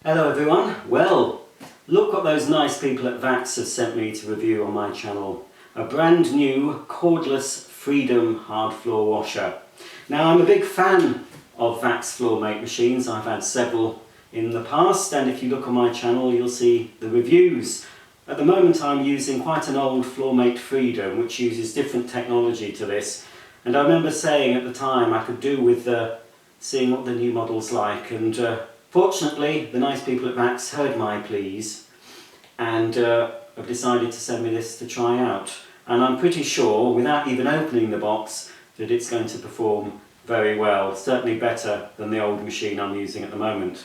Hello everyone. Well, look what those nice people at Vax have sent me to review on my channel. A brand new cordless Freedom hard floor washer. Now I'm a big fan of Vax Floormate machines. I've had several in the past, and if you look on my channel you'll see the reviews. At the moment I'm using quite an old Floormate Freedom which uses different technology to this, and I remember saying at the time I could do with seeing what the new model's like, and fortunately, the nice people at Vax heard my pleas and have decided to send me this to try out. And I'm pretty sure, without even opening the box, that it's going to perform very well. Certainly better than the old machine I'm using at the moment.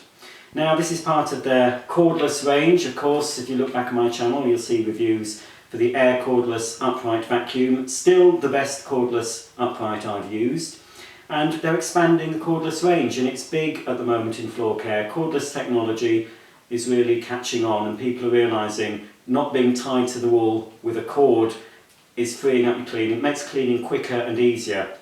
Now, this is part of their cordless range. Of course, if you look back at my channel, you'll see reviews for the air cordless upright vacuum. Still the best cordless upright I've used. And they're expanding the cordless range, and it's big at the moment in floor care. Cordless technology is really catching on, and people are realising not being tied to the wall with a cord is freeing up your cleaning. It makes cleaning quicker and easier.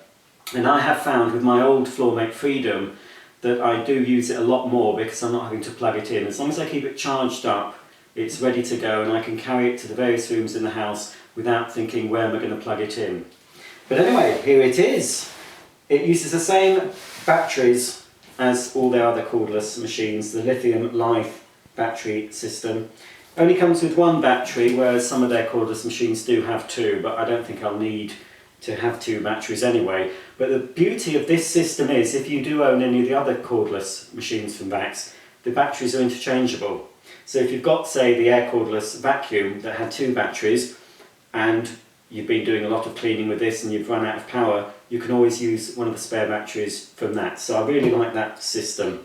And I have found with my old Floormate Freedom that I do use it a lot more because I'm not having to plug it in. As long as I keep it charged up, it's ready to go, and I can carry it to the various rooms in the house without thinking where am I going to plug it in. But anyway, here it is. It uses the same batteries as all their other cordless machines, the lithium life battery system. Only comes with one battery, whereas some of their cordless machines do have two, but I don't think I'll need to have two batteries anyway. But the beauty of this system is, if you do own any of the other cordless machines from Vax, the batteries are interchangeable. So if you've got, say, the air cordless vacuum that had two batteries, and you've been doing a lot of cleaning with this and you've run out of power, you can always use one of the spare batteries from that. So I really like that system.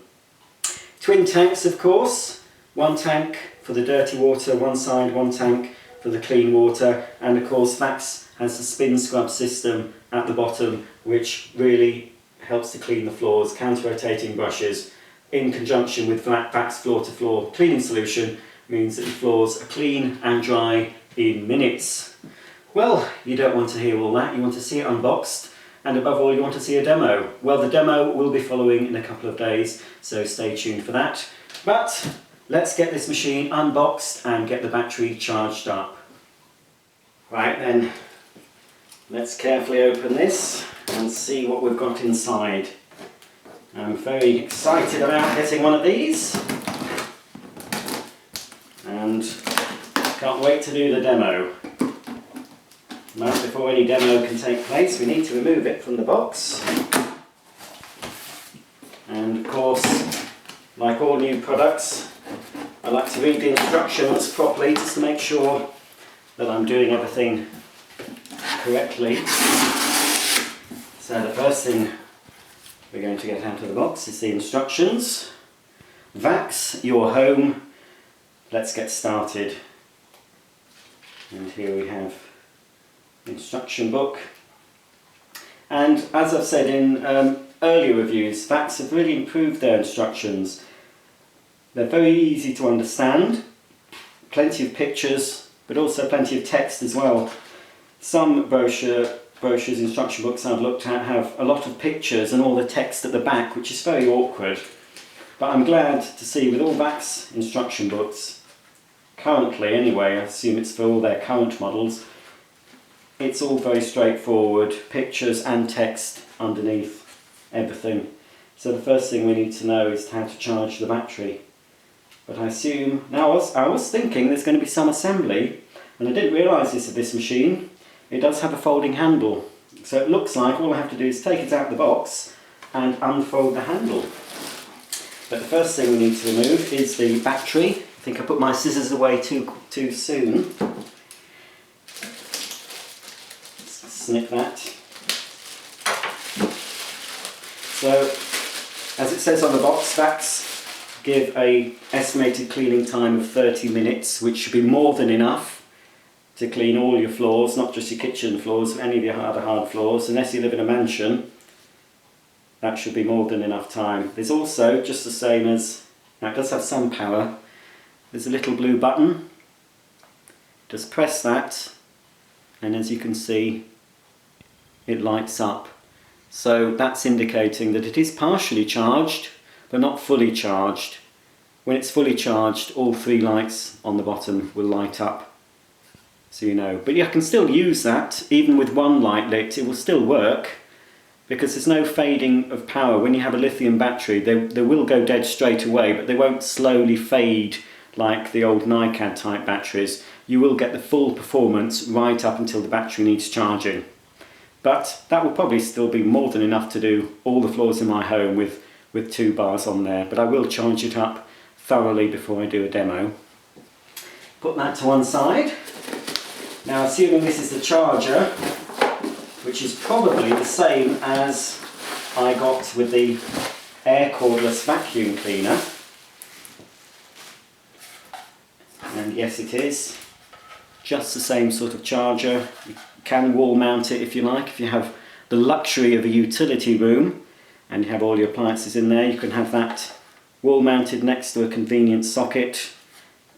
Twin tanks, of course. One tank for the dirty water, one side, one tank for the clean water. And of course Vax has a spin scrub system at the bottom which really helps to clean the floors. Counter-rotating brushes in conjunction with Vax floor-to-floor cleaning solution means that the floors are clean and dry in minutes. Well, you don't want to hear all that, you want to see it unboxed, and above all you want to see a demo. Well, the demo will be following in a couple of days, so stay tuned for that. But let's get this machine unboxed and get the battery charged up. Right then, let's carefully open this and see what we've got inside. I'm very excited about getting one of these, and can't wait to do the demo. Now, before any demo can take place, we need to remove it from the box. And of course, like all new products, I like to read the instructions properly just to make sure that I'm doing everything correctly. So the first thing we're going to get out of the box is the instructions. Vax your home. Let's get started. And here we have instruction book, and as I've said in earlier reviews, Vax have really improved their instructions. They're very easy to understand, plenty of pictures but also plenty of text as well. Some brochures, instruction books I've looked at have a lot of pictures and all the text at the back, which is very awkward, but I'm glad to see with all Vax instruction books, currently anyway, I assume it's for all their current models, it's all very straightforward, pictures and text underneath everything. So the first thing we need to know is how to charge the battery. But I assume, now I was thinking there's going to be some assembly, and I didn't realise this of this machine. It does have a folding handle. So it looks like all I have to do is take it out of the box and unfold the handle. But the first thing we need to remove is the battery. I think I put my scissors away too soon. Snip that. So, as it says on the box, Vax give a estimated cleaning time of 30 minutes, which should be more than enough to clean all your floors, not just your kitchen floors, but any of your other hard floors. Unless you live in a mansion, that should be more than enough time. There's also, just the same as, now it does have some power, there's a little blue button. Just press that, and as you can see, it lights up. So that's indicating that it is partially charged, but not fully charged. when it's fully charged, all 3 lights on the bottom will light up, so you know. But you can still use that, even with 1 light lit, it will still work, because there's no fading of power. When you have a lithium battery, they will go dead straight away, but they won't slowly fade like the old NiCad type batteries. You will get the full performance right up until the battery needs charging. But that will probably still be more than enough to do all the floors in my home with 2 bars on there. But I will charge it up thoroughly before I do a demo. Put that to one side. Now, assuming this is the charger, which is probably the same as I got with the air cordless vacuum cleaner. And yes, it is just the same sort of charger. You can wall mount it if you like. If you have the luxury of a utility room and you have all your appliances in there, you can have that wall mounted next to a convenient socket,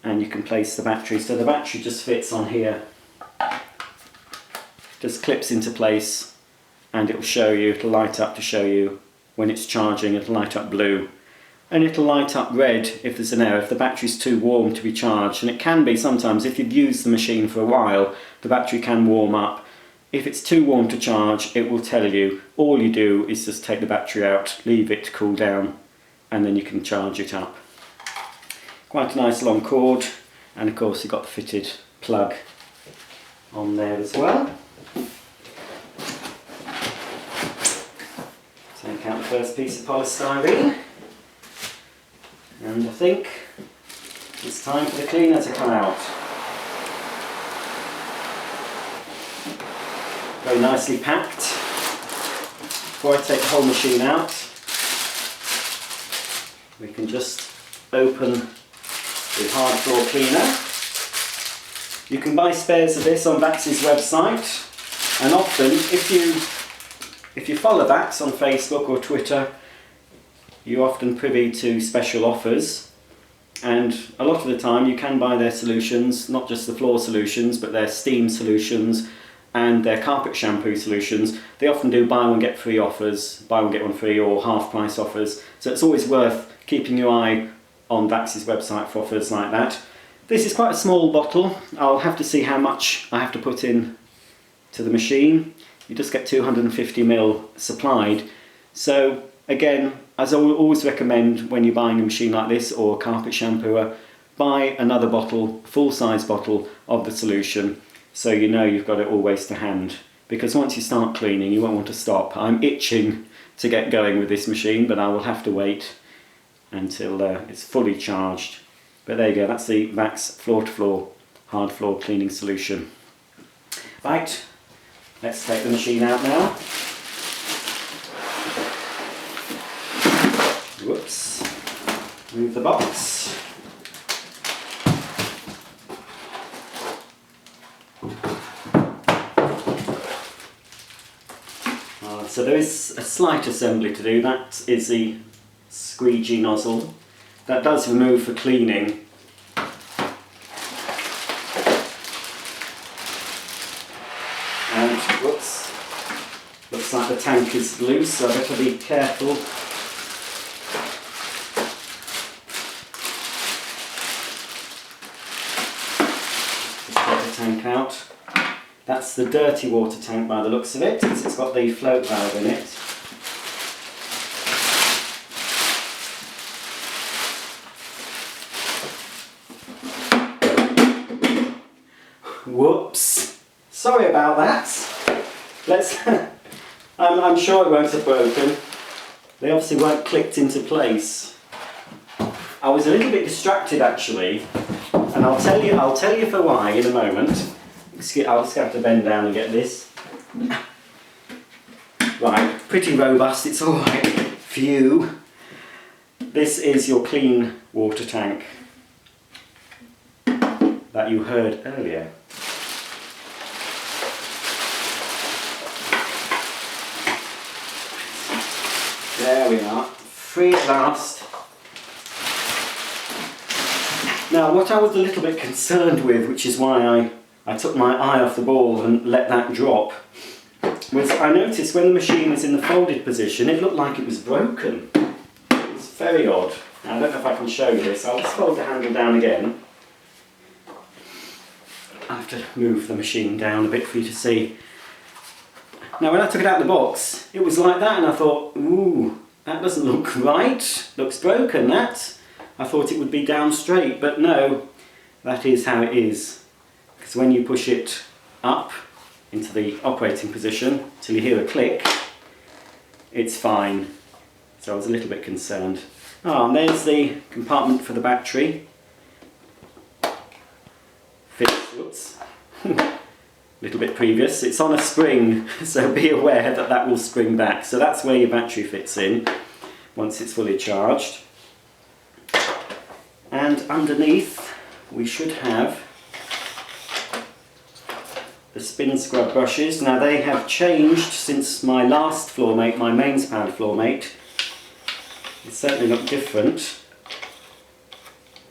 and you can place the battery. So the battery just fits on here, just clips into place, and it will show you, it'll light up to show you when it's charging. It'll light up blue, and it'll light up red if there's an error, if the battery's too warm to be charged. And it can be sometimes, if you've used the machine for a while, the battery can warm up. If it's too warm to charge, it will tell you. All you do is just take the battery out, leave it to cool down, and then you can charge it up. Quite a nice long cord, and of course you've got the fitted plug on there as well. Take out the first piece of polystyrene, and I think it's time for the cleaner to come out. Very nicely packed. Before I take the whole machine out, we can just open the hard floor cleaner. You can buy spares of this on Vax's website, and often if you follow Vax on Facebook or Twitter, you're often privy to special offers, and a lot of the time you can buy their solutions, not just the floor solutions, but their steam solutions and their carpet shampoo solutions. They often do buy one get free offers, buy one get one free, or half price offers. So it's always worth keeping your eye on Vax's website for offers like that. This is quite a small bottle. I'll have to see how much I have to put in to the machine. You just get 250 ml supplied. So again, as I always recommend when you're buying a machine like this or a carpet shampooer, buy another bottle, full-size bottle of the solution, so you know you've got it always to hand. Because once you start cleaning, you won't want to stop. I'm itching to get going with this machine, but I will have to wait until it's fully charged. But there you go, that's the Vax floor-to-floor hard floor cleaning solution. Right, let's take the machine out now. Whoops, move the box. So there is a slight assembly to do. That is the squeegee nozzle. That does remove for cleaning. And whoops, looks like the tank is loose, so I better be careful. Just get the tank out. That's the dirty water tank by the looks of it, because it's got the float valve in it. Whoops! Sorry about that. Let's. I'm sure it won't have broken. They obviously weren't clicked into place. I was a little bit distracted actually, and I'll tell you for why in a moment. I'll just have to bend down and get this. Right, pretty robust, it's alright. Phew. This is your clean water tank that you heard earlier. There we are, free at last. Now what I was a little bit concerned with, which is why I took my eye off the ball and let that drop, was I noticed when the machine was in the folded position it looked like it was broken. It's very odd. Now I don't know if I can show you this, I'll just fold the handle down again. I have to move the machine down a bit for you to see. Now when I took it out of the box, it was like that and I thought, ooh, that doesn't look right, looks broken that. I thought it would be down straight, but no, that is how it is. Because when you push it up into the operating position till you hear a click, it's fine. So I was a little bit concerned. Ah, and there's the compartment for the battery. Fits, whoops, a little bit previous. It's on a spring, so be aware that that will spring back. So that's where your battery fits in once it's fully charged. And underneath we should have the spin scrub brushes. Now they have changed since my last Floormate, my mains pound Floormate. It's certainly not different.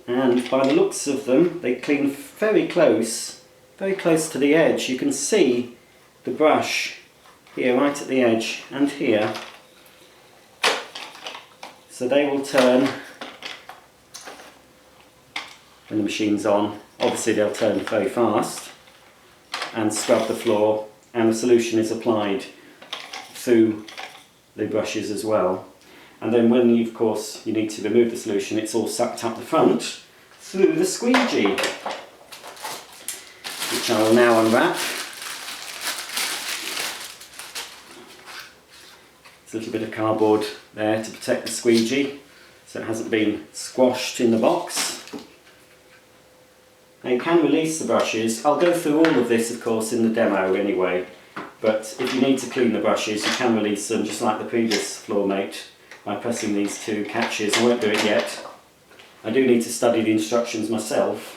And by the looks of them, they clean very close to the edge. You can see the brush here, right at the edge, and here. So they will turn when the machine's on. Obviously they'll turn very fast and scrub the floor, and the solution is applied through the brushes as well. And then when you, of course, you need to remove the solution, it's all sucked up the front through the squeegee, which I will now unwrap. There's a little bit of cardboard there to protect the squeegee, so it hasn't been squashed in the box. Now you can release the brushes. I'll go through all of this, of course, in the demo anyway, but if you need to clean the brushes, you can release them just like the previous Floormate by pressing these two catches. I won't do it yet. I do need to study the instructions myself.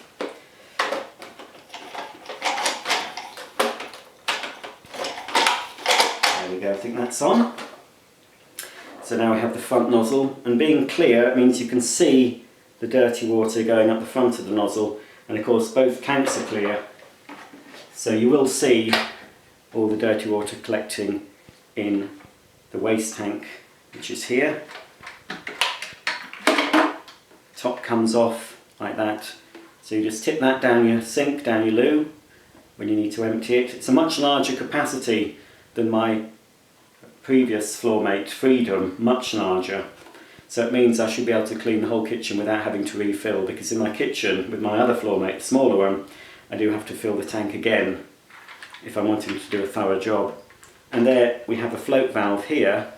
There we go, I think that's on. So now we have the front nozzle, and being clear, it means you can see the dirty water going up the front of the nozzle, and of course both tanks are clear, so you will see all the dirty water collecting in the waste tank, which is here. Top comes off like that, so you just tip that down your sink, down your loo when you need to empty it. It's a much larger capacity than my previous Floormate Freedom, much larger. So it means I should be able to clean the whole kitchen without having to refill, because in my kitchen with my other Floormate, the smaller one, I do have to fill the tank again if I'm wanting to do a thorough job. And there we have a float valve here,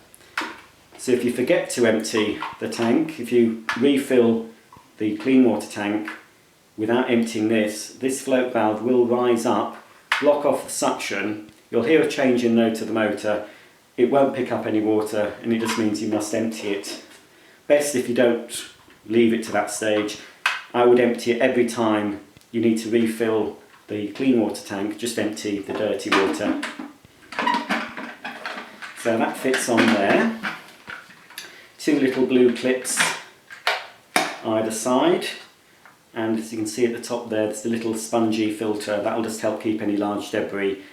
so if you forget to empty the tank, if you refill the clean water tank without emptying this float valve will rise up, block off the suction. You'll hear a change in load to the motor. It won't pick up any water, and it just means you must empty it. Best if you don't leave it to that stage. I would empty it every time you need to refill the clean water tank, just empty the dirty water. So that fits on there. Two little blue clips either side, and as you can see at the top there's the little spongy filter. That will just help keep any large debris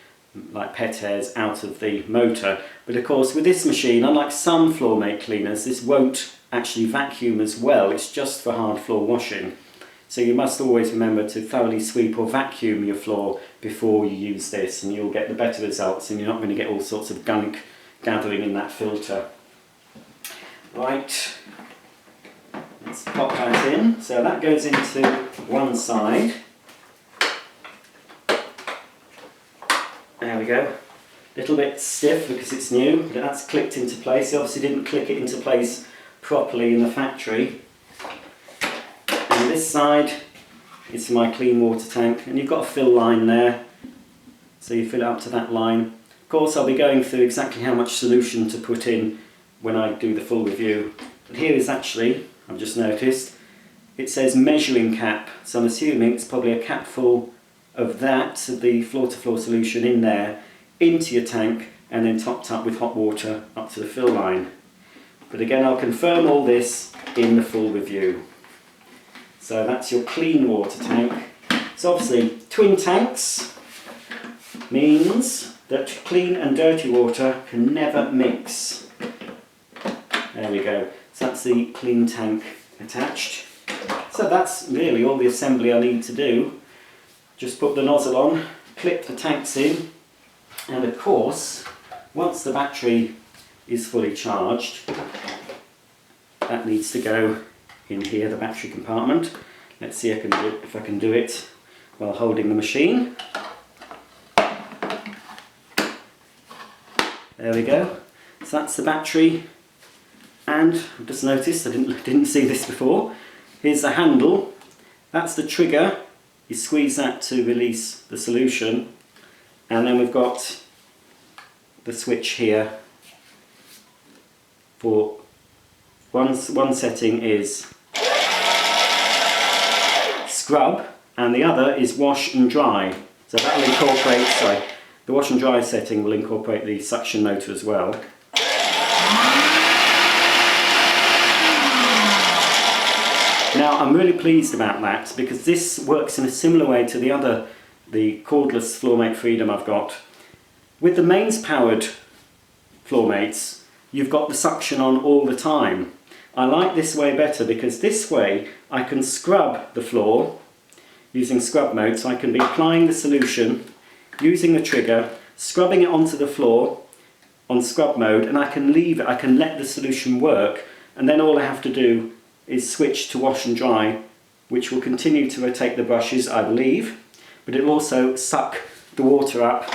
like pet hairs out of the motor. But of course with this machine, unlike some Floormate cleaners, this won't actually vacuum as well. It's just for hard floor washing. So you must always remember to thoroughly sweep or vacuum your floor before you use this, and you'll get the better results, and you're not going to get all sorts of gunk gathering in that filter. Right, let's pop that in. So that goes into one side. There we go. A little bit stiff because it's new, but that's clicked into place. You obviously didn't click it into place properly in the factory. And this side is my clean water tank, and you've got a fill line there, so you fill it up to that line. Of course I'll be going through exactly how much solution to put in when I do the full review. But here is actually, I've just noticed, it says measuring cap, so I'm assuming it's probably a cap full of that, of the floor-to-floor solution in there, into your tank, and then topped up with hot water up to the fill line. But again, I'll confirm all this in the full review. So that's your clean water tank. So obviously, twin tanks means that clean and dirty water can never mix. There we go. So that's the clean tank attached. So that's really all the assembly I need to do. Just put the nozzle on, clip the tanks in, and of course, once the battery is fully charged, that needs to go in here, the battery compartment. Let's see if I can do it while holding the machine. There we go. So that's the battery, and I've just noticed, I didn't see this before. Here's the handle, that's the trigger. You squeeze that to release the solution, and then we've got the switch here for one setting is scrub and the other is wash and dry. So that will incorporate, the wash and dry setting will incorporate the suction motor as well. Now I'm really pleased about that because this works in a similar way to the cordless Floormate Freedom I've got. With the mains powered Floormates, you've got the suction on all the time. I like this way better because this way I can scrub the floor using scrub mode, so I can be applying the solution, using the trigger, scrubbing it onto the floor on scrub mode, and I can leave it, I can let the solution work, and then all I have to do is switch to wash and dry, which will continue to rotate the brushes, I believe, but it will also suck the water up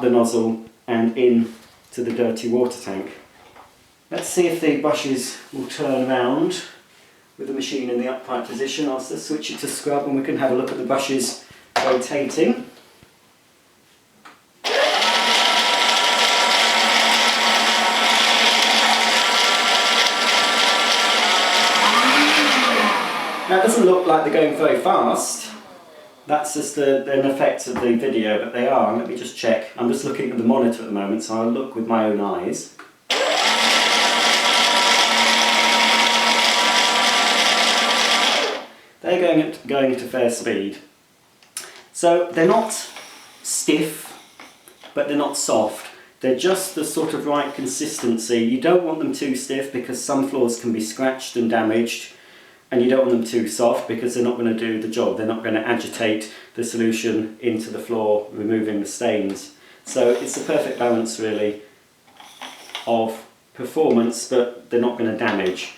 the nozzle and in to the dirty water tank. Let's see if the brushes will turn around with the machine in the upright position. I'll just switch it to scrub and we can have a look at the brushes rotating. Now it doesn't look like they're going very fast. That's just an effect of the video, but they are. Let me just check. I'm just looking at the monitor at the moment, so I'll look with my own eyes. They're going at a fair speed. So they're not stiff, but they're not soft. They're just the sort of right consistency. You don't want them too stiff because some floors can be scratched and damaged, and you don't want them too soft because they're not going to do the job. They're not going to agitate the solution into the floor, removing the stains. So it's the perfect balance really of performance, but they're not going to damage.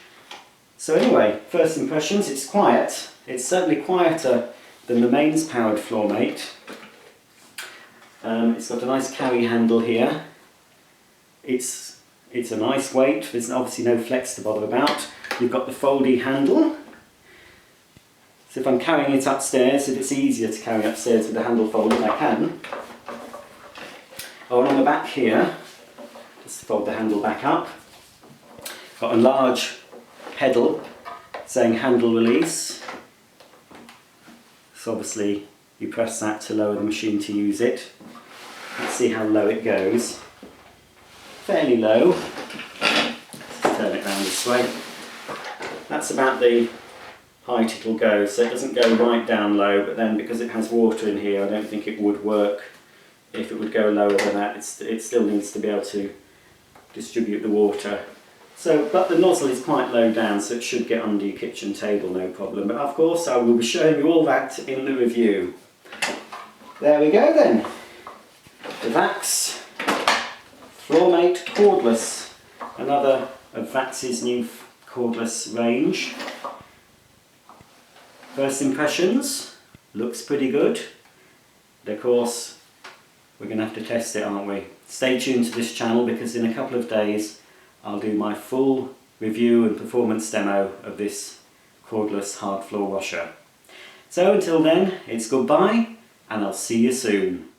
So anyway, first impressions, it's quiet. It's certainly quieter than the mains powered Floormate. It's got a nice carry handle here. It's a nice weight. There's obviously no flex to bother about. You've got the foldy handle. So if I'm carrying it upstairs, if it's easier to carry upstairs with the handle folded, I can. Oh, and on the back here, just fold the handle back up. Got a large pedal saying handle release. So obviously you press that to lower the machine to use it. Let's see how low it goes. Fairly low. Let's turn it around this way. That's about the height it'll go, so it doesn't go right down low, but then because it has water in here I don't think it would work if it would go lower than that. It still needs to be able to distribute the water. So, but the nozzle is quite low down, so it should get under your kitchen table, no problem. But of course I will be showing you all that in the review. There we go then. The Vax Floormate Cordless, another of Vax's new cordless range. First impressions, looks pretty good. But of course, we're going to have to test it, aren't we? Stay tuned to this channel because in a couple of days I'll do my full review and performance demo of this cordless hard floor washer. So until then, it's goodbye and I'll see you soon.